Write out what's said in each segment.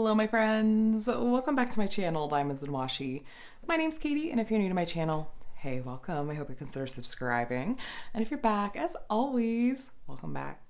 Hello my friends, welcome back to my channel, Diamonds and Washi. My name's Katie, and if you're new to my channel, hey, welcome. I hope you consider subscribing. And if you're back, as always, welcome back.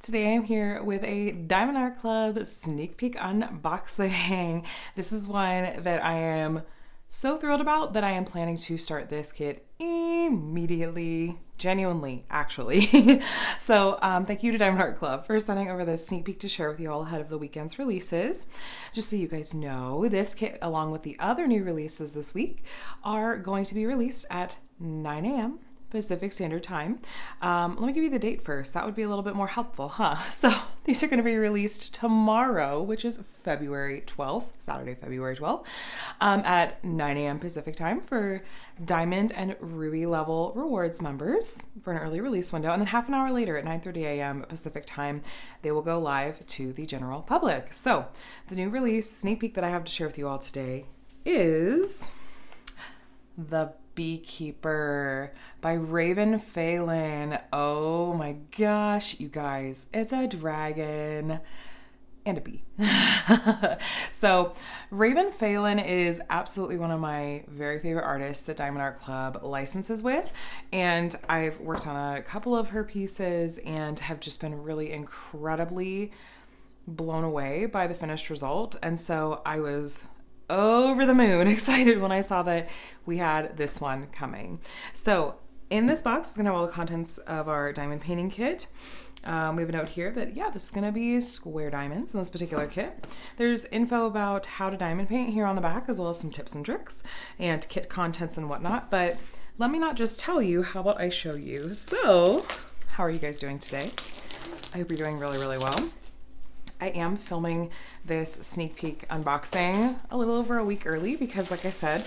Today I'm here with a Diamond Art Club sneak peek unboxing. This is one that I am so thrilled about that I am planning to start this kit immediately, genuinely, actually. So thank you to Diamond Art Club for sending over this sneak peek to share with you all ahead of the weekend's releases. Just so you guys know, this kit, along with the other new releases this week, are going to be released at 9 a.m. Pacific Standard Time. Let me give you the date first. That would be a little bit more helpful, huh? So these are going to be released tomorrow, which is February 12th, Saturday, February 12th, at 9 a.m. Pacific Time for Diamond and Ruby level rewards members for an early release window. And then half an hour later at 9:30 a.m. Pacific Time, they will go live to the general public. So the new release sneak peek that I have to share with you all today is the Beekeeper by Ravynne Phelan. Oh my gosh, you guys, it's a dragon and a bee. So Ravynne Phelan is absolutely one of my very favorite artists that Diamond Art Club licenses with, and I've worked on a couple of her pieces and have just been really incredibly blown away by the finished result. And so I was over the moon excited when I saw that we had this one coming. So in this box is going to have all the contents of our diamond painting kit. We have a note here that, yeah, this is going to be square diamonds in this particular kit. There's info about how to diamond paint here on the back, as well as some tips and tricks and kit contents and whatnot. But let me not just tell you, how about I show you? So how are you guys doing today? I hope you're doing really, really well. I am filming this sneak peek unboxing a little over a week early because, like I said,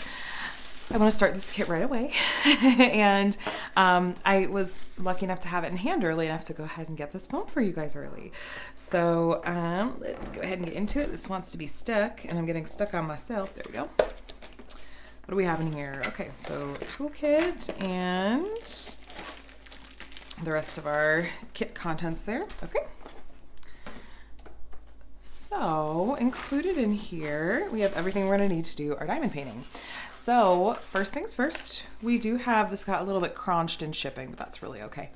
I want to start this kit right away. And I was lucky enough to have it in hand early enough to go ahead and get this filmed for you guys early. So let's go ahead and get into it. This wants to be stuck, and I'm getting stuck on myself. There we go. What do we have in here? Okay, so a toolkit and the rest of our kit contents there. Okay. So included in here, we have everything we're going to need to do our diamond painting. So first things first, we do have this got a little bit crunched in shipping, but that's really okay.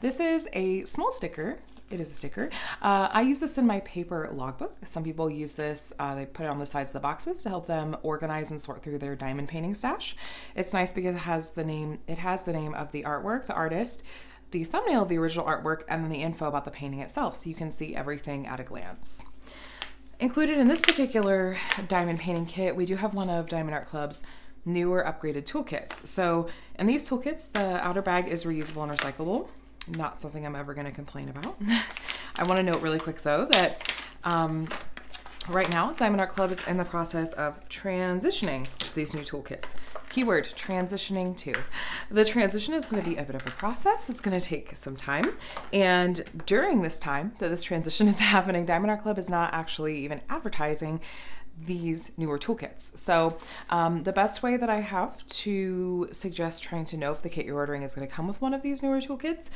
This is a small sticker. It is a sticker. I use this in my paper logbook. Some people use this, they put it on the sides of the boxes to help them organize and sort through their diamond painting stash. It's nice because it has the name of the artwork, the artist, the thumbnail of the original artwork, and then the info about the painting itself, so you can see everything at a glance. Included in this particular diamond painting kit, we do have one of Diamond Art Club's newer upgraded toolkits. So in these toolkits, the outer bag is reusable and recyclable. Not something I'm ever going to complain about. I want to note really quick though that right now, Diamond Art Club is in the process of transitioning these new toolkits. Keyword, transitioning to. The transition is going to be a bit of a process. It's going to take some time. And during this time that this transition is happening, Diamond Art Club is not actually even advertising these newer toolkits. So the best way that I have to suggest trying to know if the kit you're ordering is going to come with one of these newer toolkits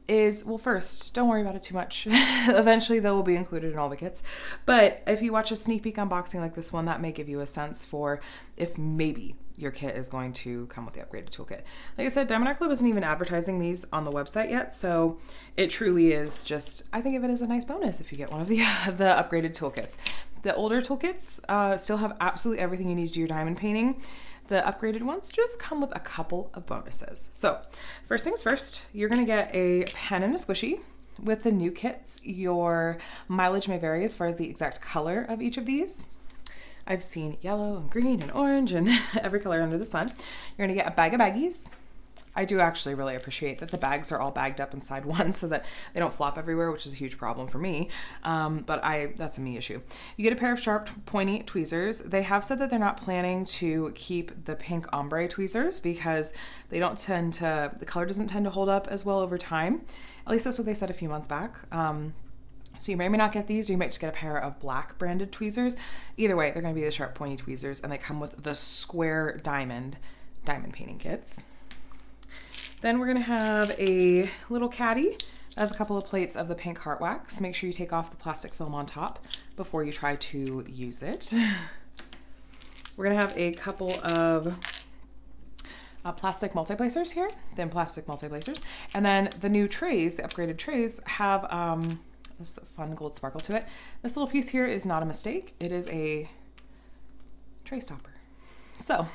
is, well, first, don't worry about it too much. Eventually they will be included in all the kits. But if you watch a sneak peek unboxing like this one, that may give you a sense for if maybe your kit is going to come with the upgraded toolkit. Like I said, Diamond Art Club isn't even advertising these on the website yet, so it truly is just, I think of it as a nice bonus if you get one of the upgraded toolkits. The older toolkits still have absolutely everything you need to do your diamond painting. The upgraded ones just come with a couple of bonuses. So first things first, you're going to get a pen and a squishy. With the new kits, your mileage may vary as far as the exact color of each of these. I've seen yellow and green and orange and every color under the sun. You're going to get a bag of baggies. I do actually really appreciate that the bags are all bagged up inside one so that they don't flop everywhere, which is a huge problem for me. But that's a me issue. You get a pair of sharp, pointy tweezers. They have said that they're not planning to keep the pink ombre tweezers because they don't tend to, the color doesn't tend to hold up as well over time. At least that's what they said a few months back. So you may or may not get these, or you might just get a pair of black branded tweezers. Either way, they're going to be the sharp, pointy tweezers, and they come with the square diamond painting kits. Then we're going to have a little caddy As a couple of plates of the pink heart wax. Make sure you take off the plastic film on top before you try to use it. We're gonna have a couple of plastic multi-placers here, thin plastic multi-placers. And then the new trays, the upgraded trays, have this fun gold sparkle to it. This little piece here is not a mistake. It is a tray stopper. So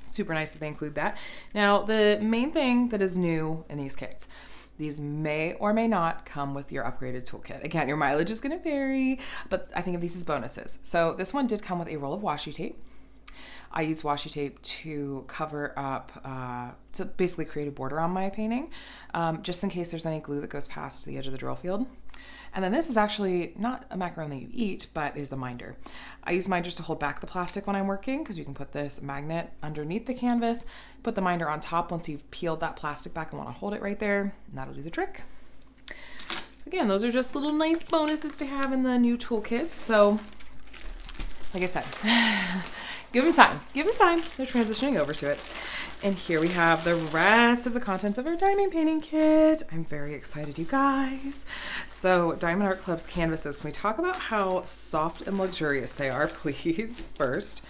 super nice that they include that. Now, the main thing that is new in these kits, these may or may not come with your upgraded toolkit. Again, your mileage is gonna vary, but I think of these as bonuses. So this one did come with a roll of washi tape. I use washi tape to cover up, to basically create a border on my painting, just in case there's any glue that goes past the edge of the drill field. And then this is actually not a macaron that you eat, but is a minder. I use minders to hold back the plastic when I'm working, because you can put this magnet underneath the canvas, put the minder on top once you've peeled that plastic back and want to hold it right there, and that'll do the trick. Again, those are just little nice bonuses to have in the new toolkits. So, like I said, give them time. Give them time. They're transitioning over to it. And here we have the rest of the contents of our diamond painting kit. I'm very excited, you guys. So, Diamond Art Club's canvases. Can we talk about how soft and luxurious they are, please, first?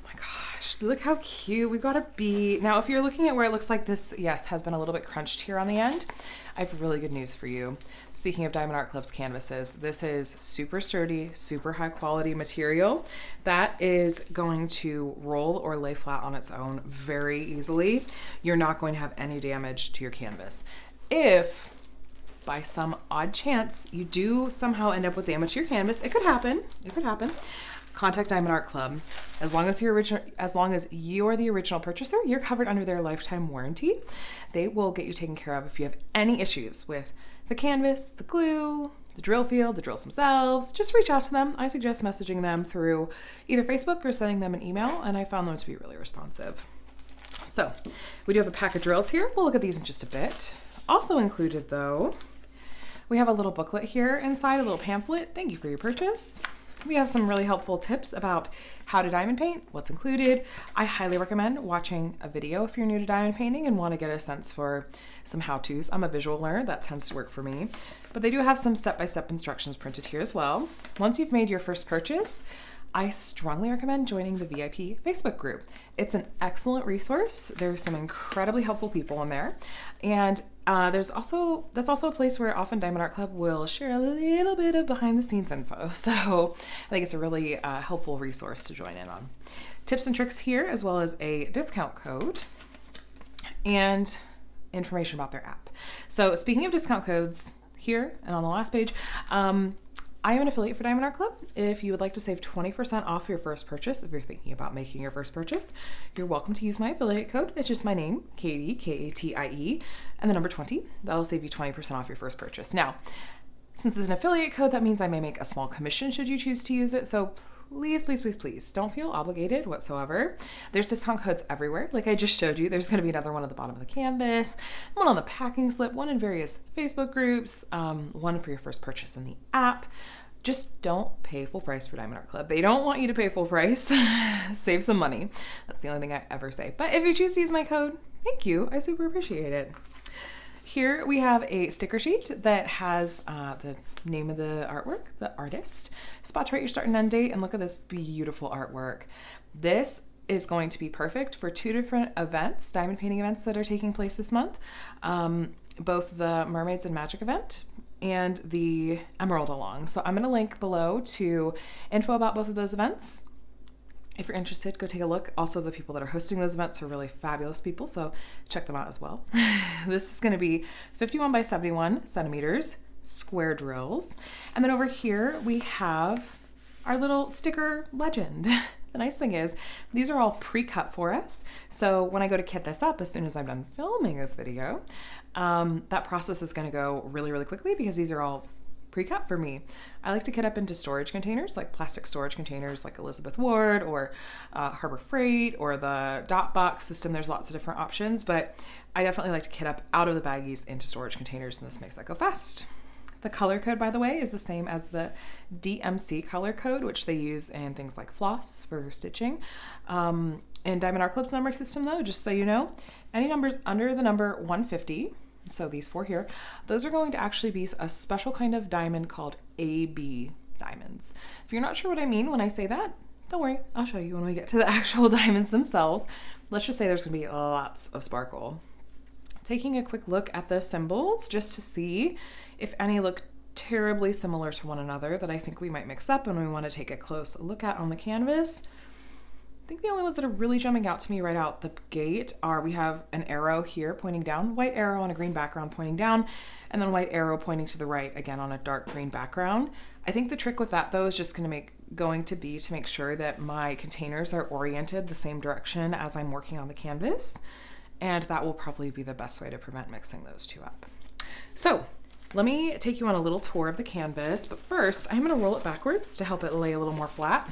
Oh my gosh, look how cute. We got a bee. Now, if you're looking at where it looks like this, yes, has been a little bit crunched here on the end, I have really good news for you. Speaking of Diamond Art Club's canvases, this is super sturdy, super high quality material that is going to roll or lay flat on its own very easily. You're not going to have any damage to your canvas. If by some odd chance you do somehow end up with damage to your canvas, it could happen. It could happen. Contact Diamond Art Club. As long as you are the original purchaser, you're covered under their lifetime warranty. They will get you taken care of if you have any issues with the canvas, the glue, the drill field, the drills themselves. Just reach out to them. I suggest messaging them through either Facebook or sending them an email, and I found them to be really responsive. So we do have a pack of drills here. We'll look at these in just a bit. Also included, though, we have a little booklet here inside, a little pamphlet. Thank you for your purchase. We have some really helpful tips about how to diamond paint, what's included. I highly recommend watching a video if you're new to diamond painting and want to get a sense for some how-tos. I'm a visual learner, that tends to work for me. But they do have some step-by-step instructions printed here as well. Once you've made your first purchase, I strongly recommend joining the VIP Facebook group. It's an excellent resource. There's some incredibly helpful people in there. And that's also a place where often Diamond Art Club will share a little bit of behind the scenes info. So I think it's a really helpful resource to join in on. Tips and tricks here, as well as a discount code and information about their app. So speaking of discount codes, here and on the last page, I am an affiliate for Diamond Art Club. If you would like to save 20% off your first purchase, if you're thinking about making your first purchase, you're welcome to use my affiliate code. It's just my name, Katie, Katie, and the number 20. That'll save you 20% off your first purchase. Now, since it's an affiliate code, that means I may make a small commission should you choose to use it. So please, please, please, please don't feel obligated whatsoever. There's discount codes everywhere. Like I just showed you, there's going to be another one at the bottom of the canvas, one on the packing slip, one in various Facebook groups, one for your first purchase in the app. Just don't pay full price for Diamond Art Club. They don't want you to pay full price. Save some money. That's the only thing I ever say. But if you choose to use my code, thank you. I super appreciate it. Here we have a sticker sheet that has the name of the artwork, the artist, spot to write your start and end date, and look at this beautiful artwork. This is going to be perfect for two different events, diamond painting events that are taking place this month, both the Mermaids and Magic event and the Emerald Along. So I'm going to link below to info about both of those events. If you're interested, go take a look. Also, the people that are hosting those events are really fabulous people, so check them out as well. This is going to be 51 by 71 centimeters, square drills. And then over here, we have our little sticker legend. The nice thing is, these are all pre-cut for us. So when I go to kit this up, as soon as I'm done filming this video, that process is going to go really, really quickly because these are all pre-cut for me. I like to kit up into storage containers, like plastic storage containers like Elizabeth Ward or Harbor Freight or the Dot Box system. There's lots of different options, but I definitely like to kit up out of the baggies into storage containers, and this makes that go fast. The color code, by the way, is the same as the DMC color code, which they use in things like floss for stitching. In Diamond Art Club's numbering system, though, just so you know, any numbers under the number 150 So these 4 here, those are going to actually be a special kind of diamond called AB diamonds. If you're not sure what I mean when I say that, don't worry, I'll show you when we get to the actual diamonds themselves. Let's just say there's gonna be lots of sparkle. Taking a quick look at the symbols just to see if any look terribly similar to one another that I think we might mix up and we want to take a close look at on the canvas. I think the only ones that are really jumping out to me right out the gate are, we have an arrow here pointing down, white arrow on a green background pointing down, and then white arrow pointing to the right, again on a dark green background. I think the trick with that though is just going to be to make sure that my containers are oriented the same direction as I'm working on the canvas, and that will probably be the best way to prevent mixing those two up. So let me take you on a little tour of the canvas, but first I'm going to roll it backwards to help it lay a little more flat.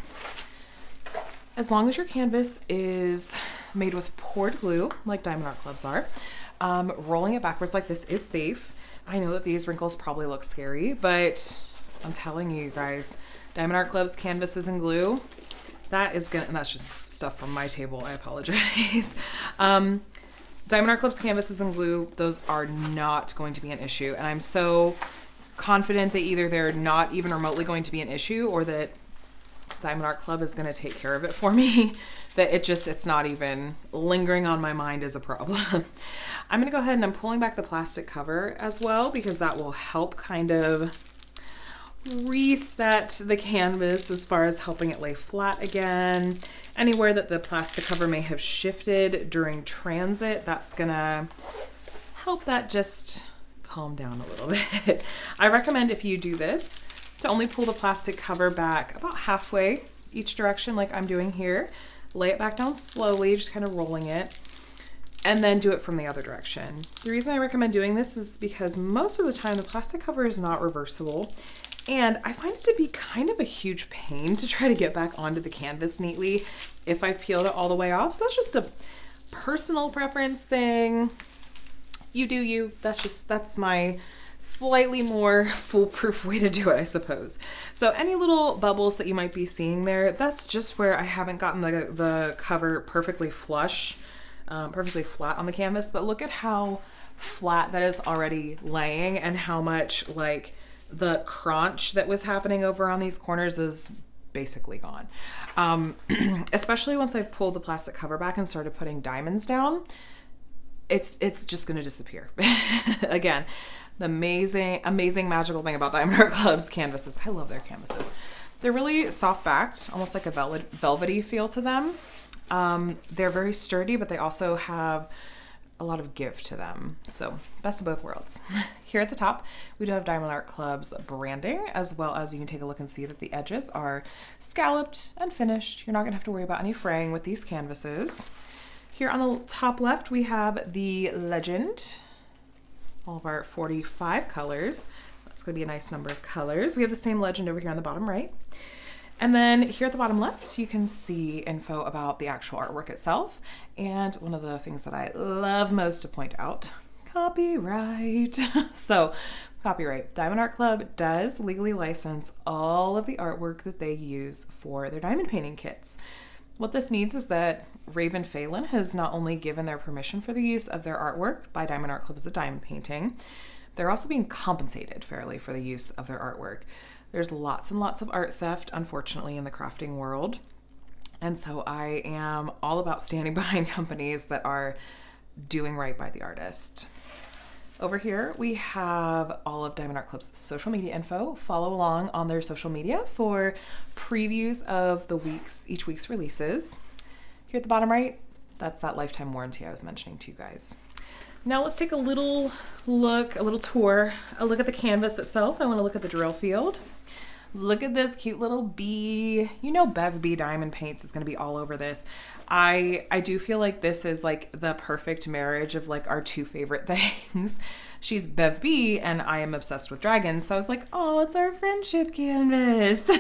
As long as your canvas is made with poured glue, like Diamond Art Clubs are, rolling it backwards like this is safe. I know that these wrinkles probably look scary, but I'm telling you guys, Diamond Art Clubs canvases and glue, and that's just stuff from my table, I apologize. Diamond Art Clubs canvases and glue, those are not going to be an issue. And I'm so confident that either they're not even remotely going to be an issue, or that Diamond Art Club is going to take care of it for me, that it's not even lingering on my mind as a problem. I'm going to go ahead and I'm pulling back the plastic cover as well, because that will help kind of reset the canvas as far as helping it lay flat again. Anywhere that the plastic cover may have shifted during transit, that's gonna help that just calm down a little bit. I recommend, if you do this, to only pull the plastic cover back about halfway each direction like I'm doing here. Lay it back down slowly, just kind of rolling it, and then do it from the other direction. The reason I recommend doing this is because most of the time the plastic cover is not reversible, and I find it to be kind of a huge pain to try to get back onto the canvas neatly if I've peeled it all the way off. So that's just a personal preference thing. You do you. That's my slightly more foolproof way to do it, I suppose. So any little bubbles that you might be seeing there, that's just where I haven't gotten the cover perfectly flush, perfectly flat on the canvas. But look at how flat that is already laying, and how much like the crunch that was happening over on these corners is basically gone. Especially once I've pulled the plastic cover back and started putting diamonds down, it's just going to disappear. Again, the amazing magical thing about Diamond Art Club's canvases, I love their canvases. They're really soft backed, almost like a velvety feel to them. They're very sturdy, but they also have a lot of give to them. So best of both worlds. Here at the top, we do have Diamond Art Club's branding, as well as you can take a look and see that the edges are scalloped and finished. You're not gonna have to worry about any fraying with these canvases. Here on the top left, we have the legend, all of our 45 colors. That's gonna be a nice number of colors. We have the same legend over here on the bottom right. And then here at the bottom left, you can see info about the actual artwork itself. And one of the things that I love most to point out, copyright. So copyright. Diamond Art Club does legally license all of the artwork that they use for their diamond painting kits. What this means is that Ravynne Phelan has not only given their permission for the use of their artwork by Diamond Art Club as a diamond painting, they're also being compensated fairly for the use of their artwork. There's lots and lots of art theft, unfortunately, in the crafting world. And so I am all about standing behind companies that are doing right by the artist. Over here, we have all of Diamond Art Club's social media info. Follow along on their social media for previews of each week's releases. Here at the bottom right, that's that lifetime warranty I was mentioning to you guys. Now let's take a little look, a little tour, a look at the canvas itself. I want to look at the drill field. Look at this cute little bee. You know Bev Bee Diamond Paints is going to be all over this. I do feel like this is like the perfect marriage of like our two favorite things. She's Bev Bee and I am obsessed with dragons. So I was like, oh, it's our friendship canvas.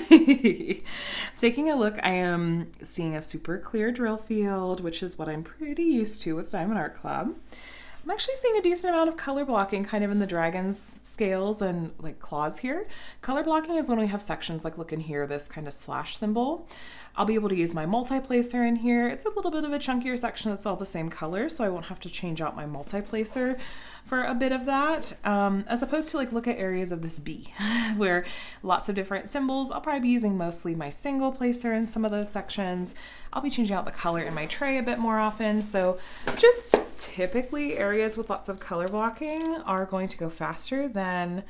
Taking a look, I am seeing a super clear drill field, which is what I'm pretty used to with Diamond Art Club. I'm actually seeing a decent amount of color blocking kind of in the dragon's scales and like claws here. Color blocking is when we have sections like look in here, this kind of slash symbol. I'll be able to use my multi-placer in here. It's a little bit of a chunkier section that's all the same color, so I won't have to change out my multi-placer for a bit of that, as opposed to like look at areas of this bee where lots of different symbols. I'll probably be using mostly my single placer in some of those sections. I'll be changing out the color in my tray a bit more often. So just typically areas with lots of color blocking are going to go faster than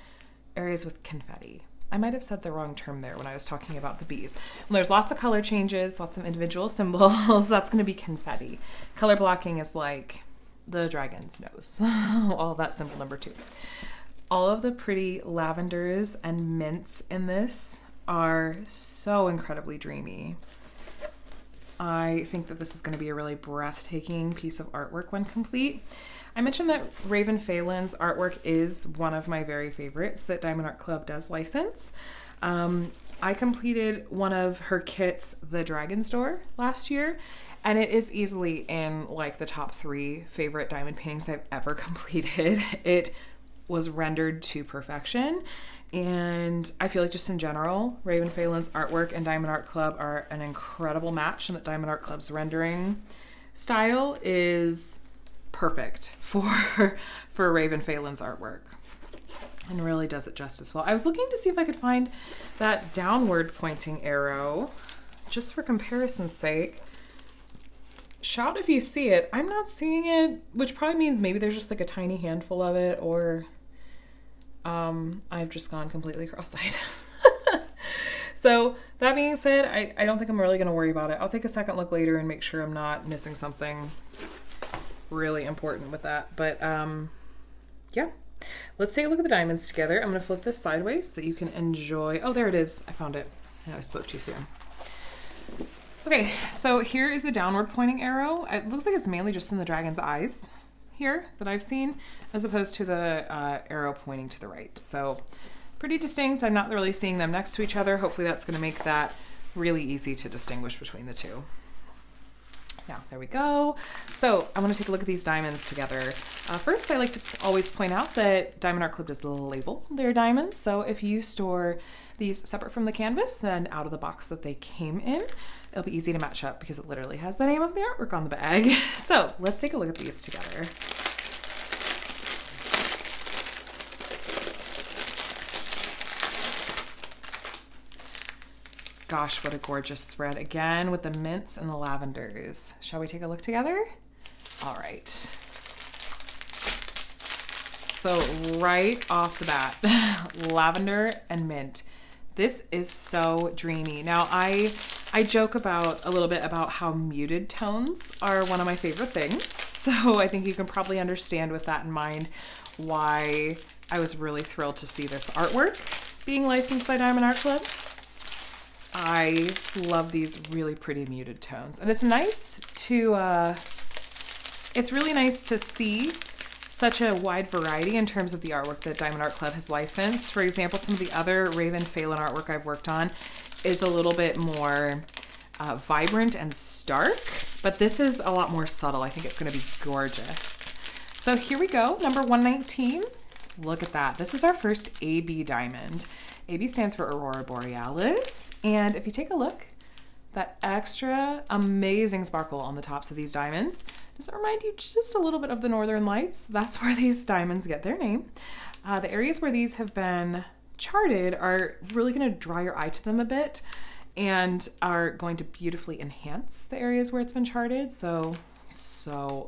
areas with confetti. I might have said the wrong term there when I was talking about the bees. When there's lots of color changes, lots of individual symbols, that's going to be confetti. Color blocking is like the dragon's nose. All that symbol number 2. All of the pretty lavenders and mints in this are so incredibly dreamy. I think that this is going to be a really breathtaking piece of artwork when complete. I mentioned that Ravynne Phelan's artwork is one of my very favorites that Diamond Art Club does license. I completed one of her kits, The Dragon's Door, last year, and it is easily in like the top 3 favorite diamond paintings I've ever completed. It was rendered to perfection, and I feel like just in general, Ravynne Phelan's artwork and Diamond Art Club are an incredible match, and that Diamond Art Club's rendering style is perfect for Ravynne Phelan's artwork and really does it justice well. I was looking to see if I could find that downward pointing arrow just for comparison's sake. Shout if you see it. I'm not seeing it, which probably means maybe there's just like a tiny handful of it, or I've just gone completely cross-eyed. So that being said, I don't think I'm really going to worry about it. I'll take a second look later and make sure I'm not missing something really important with that. But yeah, let's take a look at the diamonds together. I'm going to flip this sideways so that you can enjoy. Oh, there it is. I found it. I know I spoke too soon. Okay, so here is the downward pointing arrow. It looks like it's mainly just in the dragon's eyes here that I've seen, as opposed to the arrow pointing to the right. So pretty distinct. I'm not really seeing them next to each other. Hopefully that's going to make that really easy to distinguish between the two. Yeah, there we go. So I want to take a look at these diamonds together. First, I like to always point out that Diamond Art Club does label their diamonds. So if you store these separate from the canvas and out of the box that they came in, it'll be easy to match up because it literally has the name of the artwork on the bag. So let's take a look at these together. Gosh, what a gorgeous spread. Again, with the mints and the lavenders. Shall we take a look together? All right. So right off the bat, lavender and mint. This is so dreamy. Now, I joke about a little bit about how muted tones are one of my favorite things. So I think you can probably understand with that in mind why I was really thrilled to see this artwork being licensed by Diamond Art Club. I love these really pretty muted tones, and it's nice to, it's really nice to see such a wide variety in terms of the artwork that Diamond Art Club has licensed. For example, some of the other Ravynne Phelan artwork I've worked on is a little bit more vibrant and stark, but this is a lot more subtle. I think it's going to be gorgeous. So here we go, number 119. Look at that. This is our first AB diamond. AB stands for Aurora Borealis. And if you take a look, that extra amazing sparkle on the tops of these diamonds, does it remind you just a little bit of the Northern Lights? That's where these diamonds get their name. The areas where these have been charted are really going to draw your eye to them a bit and are going to beautifully enhance the areas where it's been charted. So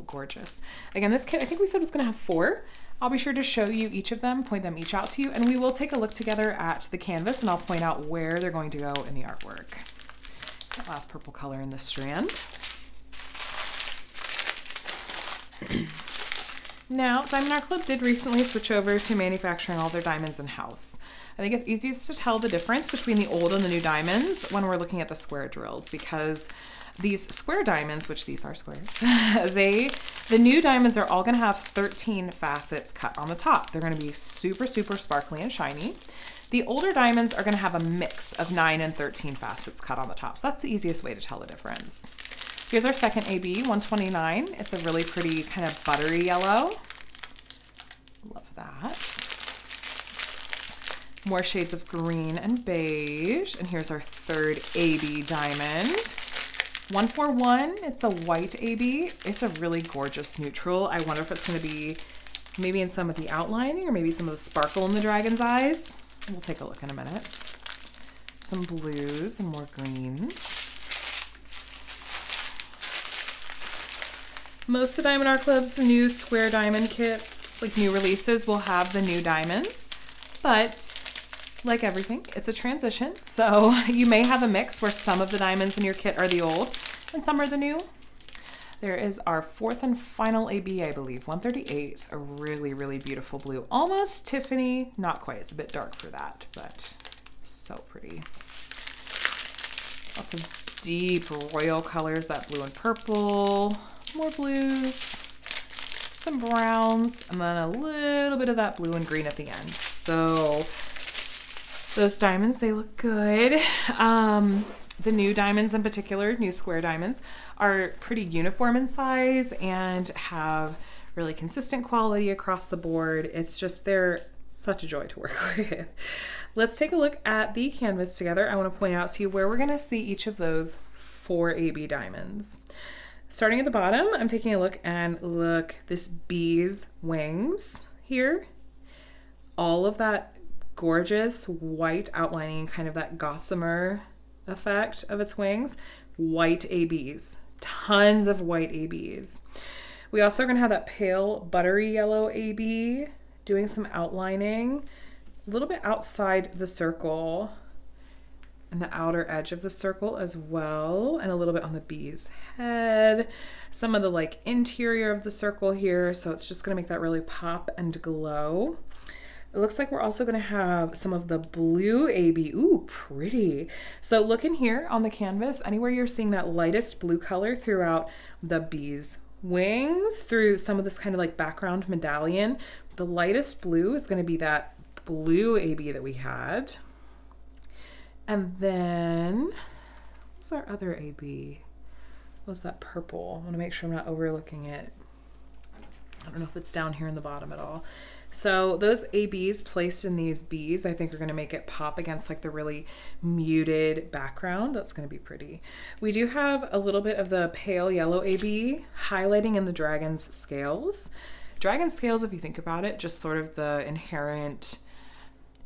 gorgeous. Again, this kit, I think we said was going to have 4. I'll be sure to show you each of them, point them each out to you, and we will take a look together at the canvas and I'll point out where they're going to go in the artwork. That last purple color in this strand. Now, Diamond Art Club did recently switch over to manufacturing all their diamonds in-house. I think it's easiest to tell the difference between the old and the new diamonds when we're looking at the square drills, because these square diamonds, which these are squares, the new diamonds are all going to have 13 facets cut on the top. They're going to be super, super sparkly and shiny. The older diamonds are going to have a mix of 9 and 13 facets cut on the top. So that's the easiest way to tell the difference. Here's our second AB, 129. It's a really pretty kind of buttery yellow. Love that. More shades of green and beige. And here's our third AB diamond. 141, it's a white AB. It's a really gorgeous neutral. I wonder if it's gonna be maybe in some of the outlining or maybe some of the sparkle in the dragon's eyes. We'll take a look in a minute. Some blues and more greens. Most of Diamond Art Club's new square diamond kits, like new releases, will have the new diamonds, but like everything, it's a transition. So you may have a mix where some of the diamonds in your kit are the old and some are the new. There is our fourth and final AB, I believe, 138, a really, really beautiful blue. Almost Tiffany, not quite, it's a bit dark for that, but so pretty. Lots of deep royal colors, that blue and purple, more blues, some browns, and then a little bit of that blue and green at the end. So those diamonds, they look good. The new diamonds in particular, new square diamonds, are pretty uniform in size and have really consistent quality across the board. It's just, they're such a joy to work with. Let's take a look at the canvas together. I want to point out to you where we're going to see each of those 4 AB diamonds. Starting at the bottom, I'm taking a look and look, this bee's wings here. All of that gorgeous white outlining, kind of that gossamer effect of its wings. White ABs, tons of white ABs. We also are going to have that pale buttery yellow AB doing some outlining a little bit outside the circle and the outer edge of the circle as well, and a little bit on the bee's head, some of the like interior of the circle here, so it's just going to make that really pop and glow. It looks like we're also going to have some of the blue AB. Ooh, pretty. So look in here on the canvas, anywhere you're seeing that lightest blue color throughout the bee's wings, through some of this kind of like background medallion, the lightest blue is going to be that blue AB that we had. And then, what's our other AB? What was that purple? I want to make sure I'm not overlooking it. I don't know if it's down here in the bottom at all. So those ABs placed in these bees, I think are going to make it pop against like the really muted background. That's going to be pretty. We do have a little bit of the pale yellow AB highlighting in the dragon's scales. Dragon scales, if you think about it, just sort of the inherent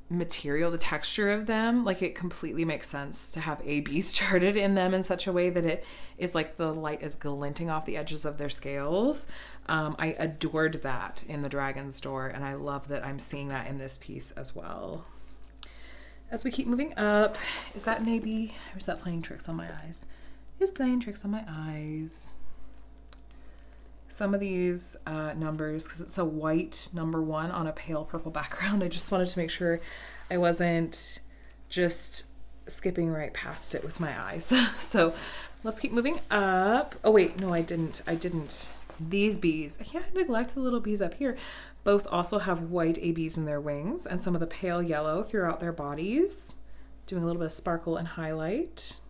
material, the texture of them, like it completely makes sense to have ABs charted in them in such a way that it is like the light is glinting off the edges of their scales. I adored that in the Dragon's Door, and I love that I'm seeing that in this piece as well. As we keep moving up, is that an AB or is that playing tricks on my eyes? It's playing tricks on my eyes. Some of these numbers, because it's a white number 1 on a pale purple background, I just wanted to make sure I wasn't just skipping right past it with my eyes. So let's keep moving up. Oh wait, no, I didn't. These bees, I can't neglect the little bees up here. Both also have white ABs in their wings and some of the pale yellow throughout their bodies, doing a little bit of sparkle and highlight.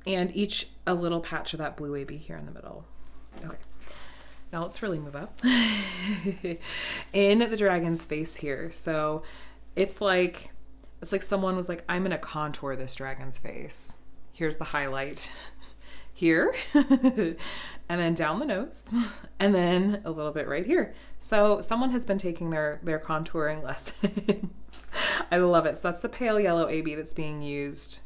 And each a little patch of that blue AB here in the middle. Okay, now let's really move up in the dragon's face here. So it's like someone was like, I'm gonna contour this dragon's face. Here's the highlight here, and then down the nose, and then a little bit right here. So someone has been taking their contouring lessons. I love it. So that's the pale yellow AB that's being used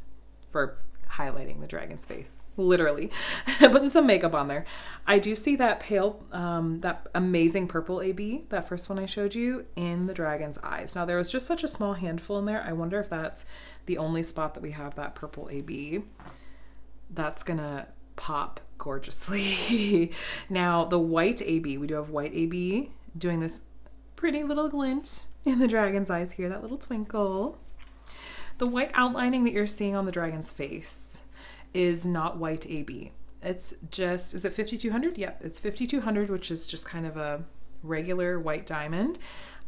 for highlighting the dragon's face, literally putting some makeup on there. I do see that pale, that amazing purple AB, that first one I showed you, in the dragon's eyes. Now there was just such a small handful in there. I wonder if that's the only spot that we have that purple AB. That's gonna pop gorgeously. Now the white AB, we do have white AB doing this pretty little glint in the dragon's eyes here, that little twinkle. The white outlining that you're seeing on the dragon's face is not white AB. It's just, is it 5200? Yep, it's 5200, which is just kind of a regular white diamond.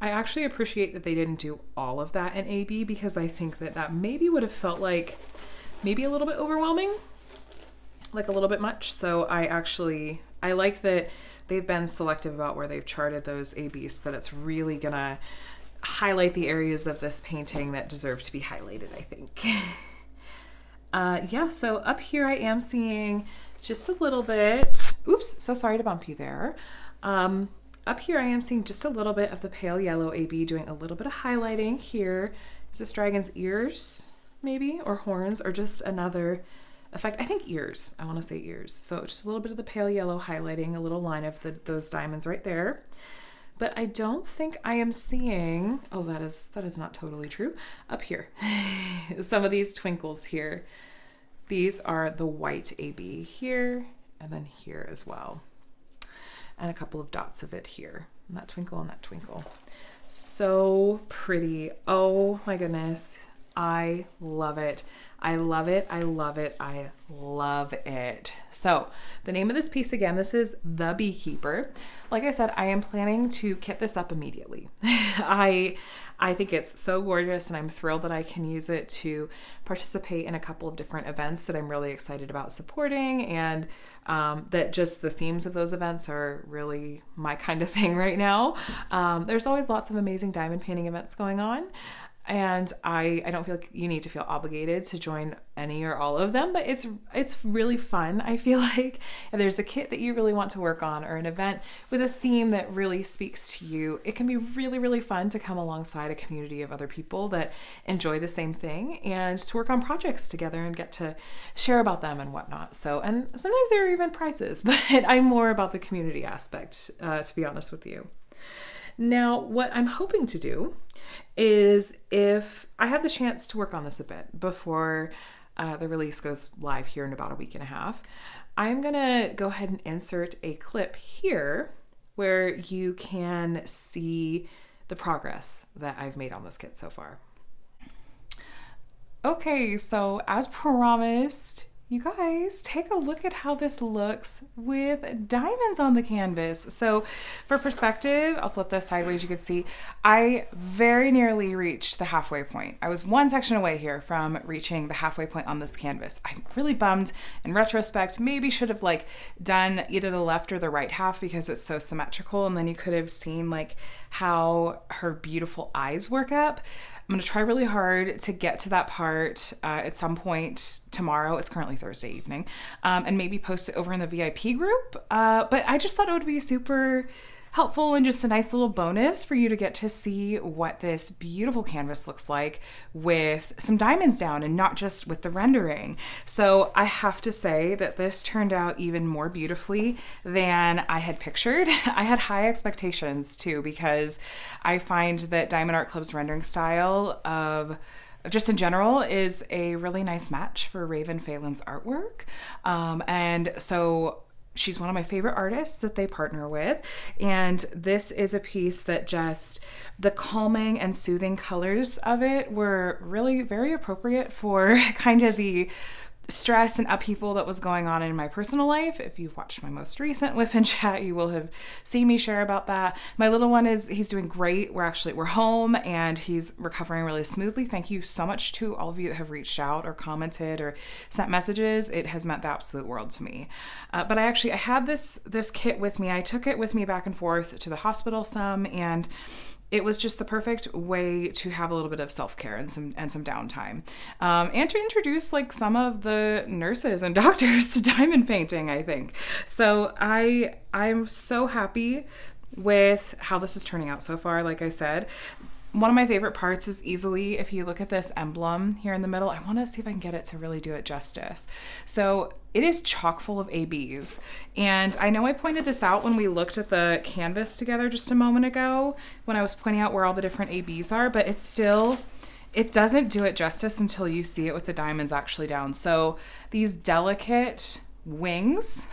I actually appreciate that they didn't do all of that in AB, because I think that maybe would have felt like maybe a little bit overwhelming, like a little bit much. So I like that they've been selective about where they've charted those ABs, so that it's really gonna highlight the areas of this painting that deserve to be highlighted, I think. Yeah, so up here I am seeing just a little bit, oops, so sorry to bump you there. Up here I am seeing just a little bit of the pale yellow AB, doing a little bit of highlighting here. Is this dragon's ears, maybe, or horns, or just another effect? I think ears, I wanna say ears. So just a little bit of the pale yellow highlighting, a little line of those diamonds right there. But I don't think I am seeing, oh, that is not totally true. Up here, some of these twinkles here. These are the white AB here, and then here as well. And a couple of dots of it here, and that twinkle and that twinkle. So pretty. Oh my goodness. I love it. I love it. I love it. I love it. So the name of this piece again, this is The Beekeeper. Like I said, I am planning to kit this up immediately. I think it's so gorgeous, and I'm thrilled that I can use it to participate in a couple of different events that I'm really excited about supporting, and that just the themes of those events are really my kind of thing right now. There's always lots of amazing diamond painting events going on. And I don't feel like you need to feel obligated to join any or all of them, but it's really fun. I feel like if there's a kit that you really want to work on, or an event with a theme that really speaks to you, it can be really, really fun to come alongside a community of other people that enjoy the same thing, and to work on projects together and get to share about them and whatnot. So, and sometimes there are even prizes, but I'm more about the community aspect, to be honest with you. Now, what I'm hoping to do is, if I have the chance to work on this a bit before the release goes live here in about a week and a half, I'm gonna go ahead and insert a clip here where you can see the progress that I've made on this kit so far. Okay, so as promised, you guys, take a look at how this looks with diamonds on the canvas. So for perspective, I'll flip this sideways. You can see I very nearly reached the halfway point. I was one section away here from reaching the halfway point on this canvas. I'm really bummed. In retrospect, maybe should have like done either the left or the right half, because it's so symmetrical, and then you could have seen like how her beautiful eyes work up. I'm gonna try really hard to get to that part at some point tomorrow. It's currently Thursday evening, and maybe post it over in the VIP group. But I just thought it would be super helpful and just a nice little bonus for you to get to see what this beautiful canvas looks like with some diamonds down, and not just with the rendering. So I have to say that this turned out even more beautifully than I had pictured. I had high expectations too, because I find that Diamond Art Club's rendering style of just in general is a really nice match for Ravynne Phelan's artwork. And so she's one of my favorite artists that they partner with. And this is a piece that just, the calming and soothing colors of it were really very appropriate for kind of the stress and upheaval that was going on in my personal life. If you've watched my most recent WIP and chat, you will have seen me share about that. My little one he's doing great. We're home, and he's recovering really smoothly. Thank you so much to all of you that have reached out or commented or sent messages. It has meant the absolute world to me. But I had this kit with me. I took it with me back and forth to the hospital some, and it was just the perfect way to have a little bit of self-care and some downtime, and to introduce like some of the nurses and doctors to diamond painting, I think. So I'm so happy with how this is turning out so far. Like I said, one of my favorite parts is easily, if you look at this emblem here in the middle, I want to see if I can get it to really do it justice. So it is chock full of ABs. And I know I pointed this out when we looked at the canvas together just a moment ago, when I was pointing out where all the different ABs are, but it doesn't do it justice until you see it with the diamonds actually down. So these delicate wings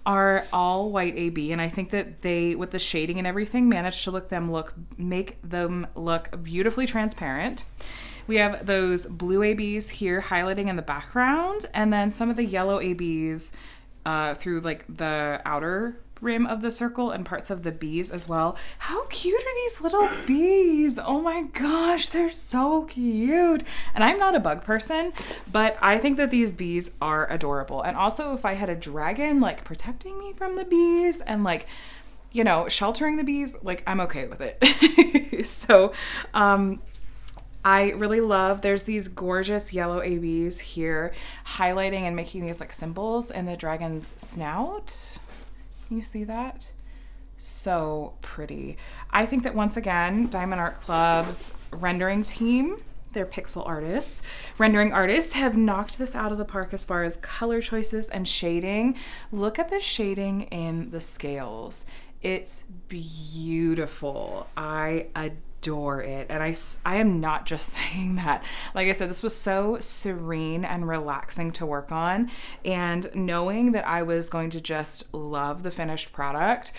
are all white AB, and I think that they, with the shading and everything, managed to make them look beautifully transparent. We have those blue ABs here highlighting in the background, and then some of the yellow ABs through like the outer rim of the circle and parts of the bees as well. How cute are these little bees? Oh my gosh, they're so cute. And I'm not a bug person, but I think that these bees are adorable. And also, if I had a dragon like protecting me from the bees and like you know, sheltering the bees, like I'm okay with it. So, I really love, there's these gorgeous yellow ABs here highlighting and making these like symbols in the dragon's snout. Can you see that? So pretty. I think that once again, Diamond Art Club's rendering team, they're pixel artists, rendering artists, have knocked this out of the park as far as color choices and shading. Look at the shading in the scales. It's beautiful. I adore it. And I am not just saying that. Like I said, this was so serene and relaxing to work on. And knowing that I was going to just love the finished product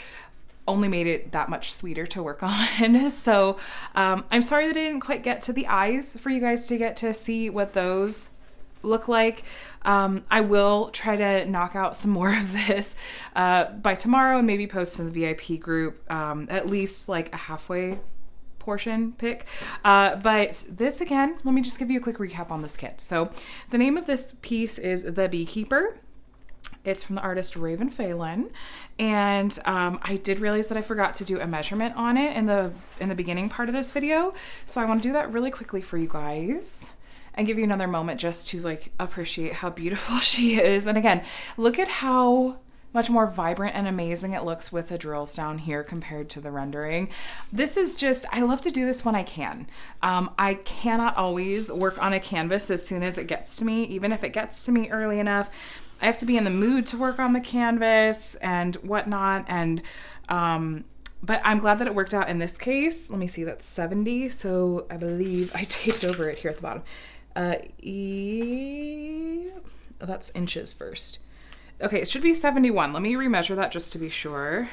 only made it that much sweeter to work on. So I'm sorry that I didn't quite get to the eyes for you guys to get to see what those look like. I will try to knock out some more of this by tomorrow and maybe post in the VIP group, at least like a halfway portion pick. But this again, let me just give you a quick recap on this kit. So the name of this piece is The Beekeeper. It's from the artist Ravynne Phelan, and I did realize that I forgot to do a measurement on it in the beginning part of this video, so I want to do that really quickly for you guys and give you another moment just to like appreciate how beautiful she is. And again, look at how much more vibrant and amazing it looks with the drills down here compared to the rendering. This is just, I love to do this when I can. I cannot always work on a canvas as soon as it gets to me, even if it gets to me early enough. I have to be in the mood to work on the canvas and whatnot. And, but I'm glad that it worked out in this case. Let me see, that's 70. So I believe I taped over it here at the bottom. That's inches first. Okay, it should be 71. Let me remeasure that just to be sure.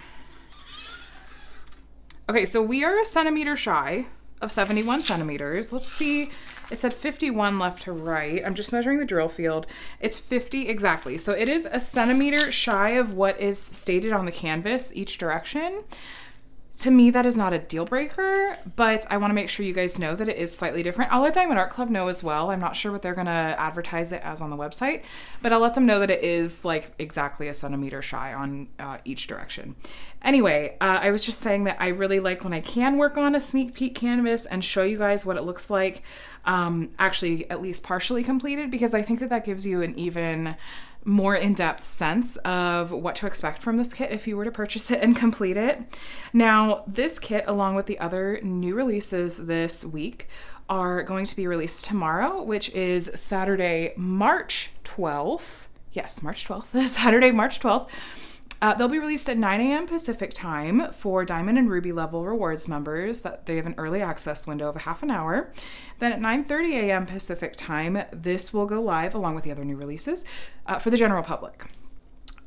Okay, so we are a centimeter shy of 71 centimeters. Let's see. It said 51 left to right. I'm just measuring the drill field. It's 50 exactly. So it is a centimeter shy of what is stated on the canvas each direction. To me, that is not a deal breaker, but I want to make sure you guys know that it is slightly different. I'll let Diamond Art Club know as well. I'm not sure what they're going to advertise it as on the website, but I'll let them know that it is like exactly a centimeter shy on each direction. Anyway, I was just saying that I really like when I can work on a sneak peek canvas and show you guys what it looks like, actually at least partially completed, because I think that that gives you an even more in-depth sense of what to expect from this kit if you were to purchase it and complete it. Now, this kit, along with the other new releases this week, are going to be released tomorrow, which is Saturday, March 12th. Yes, March 12th. Saturday, March 12th. They'll be released at 9 a.m. Pacific time for Diamond and Ruby level rewards members. That they have an early access window of a half an hour. Then at 9:30 a.m. Pacific time, this will go live along with the other new releases for the general public.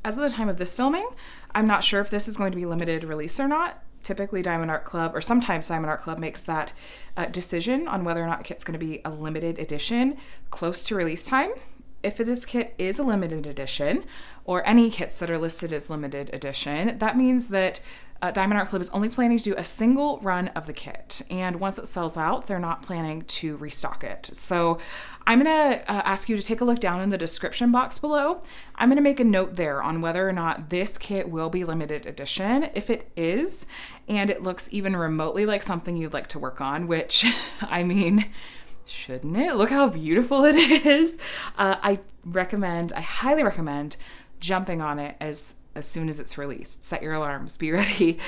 As of the time of this filming, I'm not sure if this is going to be limited release or not. Typically Diamond Art Club, or sometimes Diamond Art Club, makes that decision on whether or not a kit's going to be a limited edition close to release time. If this kit is a limited edition, or any kits that are listed as limited edition, that means that Diamond Art Club is only planning to do a single run of the kit. And once it sells out, they're not planning to restock it. So I'm gonna ask you to take a look down in the description box below. I'm gonna make a note there on whether or not this kit will be limited edition. If it is, and it looks even remotely like something you'd like to work on, which, I mean, shouldn't it? Look how beautiful it is. I highly recommend jumping on it as soon as it's released. Set your alarms, be ready,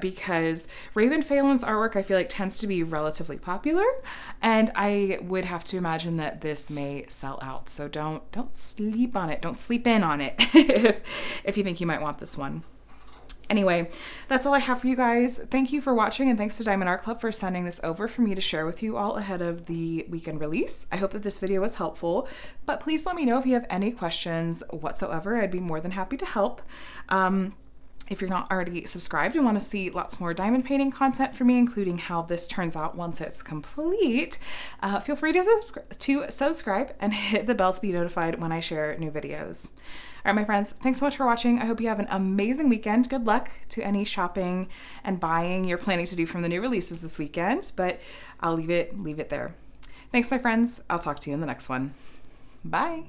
because Ravynne Phelan's artwork I feel like tends to be relatively popular, and I would have to imagine that this may sell out. So don't sleep on it. Don't sleep in on it if you think you might want this one. Anyway, that's all I have for you guys. Thank you for watching, and thanks to Diamond Art Club for sending this over for me to share with you all ahead of the weekend release. I hope that this video was helpful, but please let me know if you have any questions whatsoever. I'd be more than happy to help. If you're not already subscribed and want to see lots more diamond painting content from me, including how this turns out once it's complete, feel free to subscribe and hit the bell to be notified when I share new videos. All right, my friends, thanks so much for watching. I hope you have an amazing weekend. Good luck to any shopping and buying you're planning to do from the new releases this weekend, but I'll leave it there. Thanks, my friends. I'll talk to you in the next one. Bye.